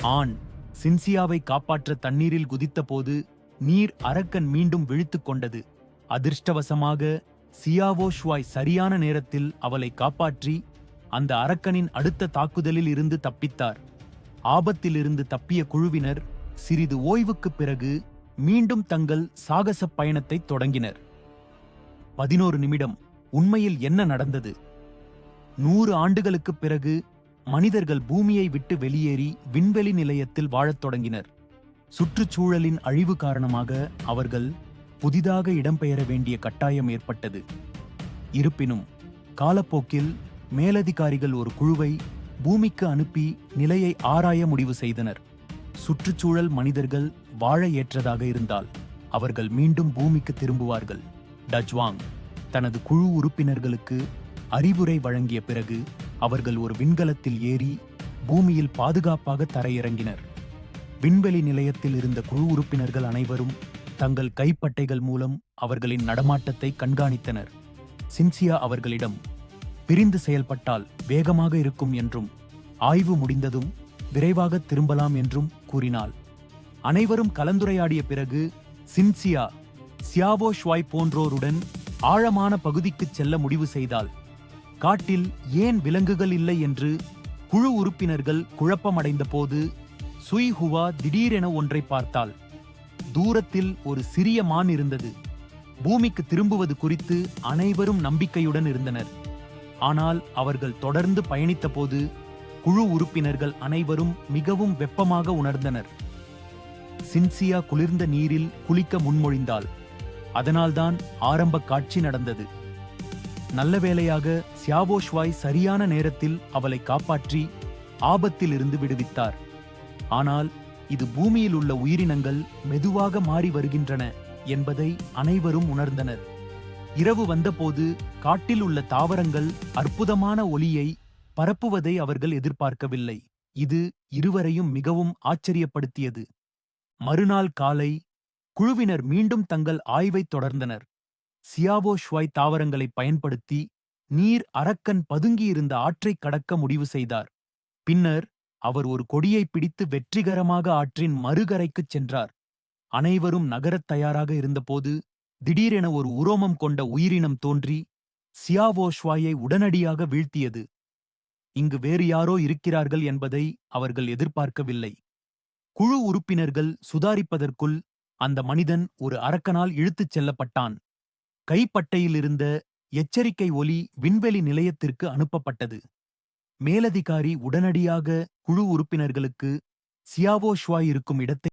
ஆண் சின்சியாவை காப்பாற்ற தண்ணீரில் குதித்தபோது நீர் அரக்கன் மீண்டும் விழித்துக் கொண்டது. அதிர்ஷ்டவசமாக சியாவோ ஷுவாய் சரியான நேரத்தில் அவளை காப்பாற்றி அந்த அரக்கனின் அடுத்த தாக்குதலில் இருந்து தப்பித்தார். ஆபத்திலிருந்து தப்பிய குழுவினர் சிறிது ஓய்வுக்குப் பிறகு மீண்டும் தங்கள் சாகசப் பயணத்தைத் தொடங்கினர். 11 நிமிடம். உண்மையில் என்ன நடந்தது? 100 ஆண்டுகளுக்குப் பிறகு மனிதர்கள் பூமியை விட்டு வெளியேறி விண்வெளி நிலையத்தில் வாழத் தொடங்கினர். சுற்றுச்சூழலின் அழிவு காரணமாக அவர்கள் புதிதாக இடம்பெயர வேண்டிய கட்டாயம் ஏற்பட்டது. இருப்பினும் காலப்போக்கில் மேலதிகாரிகள் ஒரு குழுவை பூமிக்கு அனுப்பி நிலையை ஆராய முடிவு செய்தனர். சுற்றுச்சூழல் மனிதர்கள் வாழ ஏற்றதாக இருந்தால் அவர்கள் மீண்டும் பூமிக்கு திரும்புவார்கள். டஜ்வாங் தனது குழு உறுப்பினர்களுக்கு அறிவுரை வழங்கிய பிறகு அவர்கள் ஒரு விண்கலத்தில் ஏறி பூமியில் பாதுகாப்பாக தரையிறங்கினர். விண்வெளி நிலையத்தில் இருந்த குழு உறுப்பினர்கள் அனைவரும் தங்கள் கைப்பட்டைகள் மூலம் அவர்களின் நடமாட்டத்தை கண்காணித்தனர். சின்சியா அவர்களிடம் பிரிந்து செயல்பட்டால் வேகமாக இருக்கும் என்றும் ஆய்வு முடிந்ததும் விரைவாக திரும்பலாம் என்றும் கூறினாள். அனைவரும் கலந்துரையாடிய பிறகு சின்சியா சியாவோ ஷுவாய் போன்றோருடன் ஆழமான பகுதிக்குச் செல்ல முடிவு செய்தாள். காட்டில் ஏன் விலங்குகள் இல்லை என்று குழு உறுப்பினர்கள் குழப்பமடைந்த போது சுய் ஹுவா திடீரென ஒன்றை பார்த்தாள். தூரத்தில் ஒரு சிறிய மான் இருந்தது. பூமிக்கு திரும்புவது குறித்து அனைவரும் நம்பிக்கையுடன் இருந்தனர். ஆனால் அவர்கள் தொடர்ந்து பயணித்த போது குழு உறுப்பினர்கள் அனைவரும் மிகவும் வெப்பமாக உணர்ந்தனர். சின்சியா குளிர்ந்த நீரில் குளிக்க முன்மொழிந்தாள். அதனால்தான் ஆரம்ப காட்சி நடந்தது. நல்ல வேளையாக சியாவோ ஷுவாய் சரியான நேரத்தில் அவளை காப்பாற்றி ஆபத்தில் இருந்து விடுவித்தார். ஆனால் இது பூமியில் உள்ள உயிரினங்கள் மெதுவாக மாறி வருகின்றன என்பதை அனைவரும் உணர்ந்தனர். இரவு வந்தபோது காட்டில் உள்ள தாவரங்கள் அற்புதமான ஒளியை பரப்புவதை அவர்கள் எதிர்பார்க்கவில்லை. இது இருவரையும் மிகவும் ஆச்சரியப்படுத்தியது. மறுநாள் காலை குழுவினர் மீண்டும் தங்கள் ஆய்வைத் தொடர்ந்தனர். சியாவோ ஷுவாய் தாவரங்களை பயன்படுத்தி நீர் அரக்கன் பதுங்கியிருந்த ஆற்றைக் கடக்க முடிவு செய்தார். பின்னர் அவர் ஒரு கொடியை பிடித்து வெற்றிகரமாக ஆற்றின் மறுகரைக்குச் சென்றார். அனைவரும் நகரத் தயாராக இருந்தபோது திடீரென ஒரு உரோமம் கொண்ட உயிரினம் தோன்றி சியாவோ ஷுவாயை உடனடியாக வீழ்த்தியது. இங்கு வேறு யாரோ இருக்கிறார்கள் என்பதை அவர்கள் எதிர்பார்க்கவில்லை. குழு உறுப்பினர்கள் சுதாரிப்பதற்குள் அந்த மனிதன் ஒரு அரக்கனால் இழுத்துச் செல்லப்பட்டான். கைப்பட்டையில் இருந்த எச்சரிக்கை ஒலி விண்வெளி நிலையத்திற்கு அனுப்பப்பட்டது. மேலதிகாரி உடனடியாக குழு உறுப்பினர்களுக்கு சியாவோ ஷுவாய் இருக்கும் இடத்தை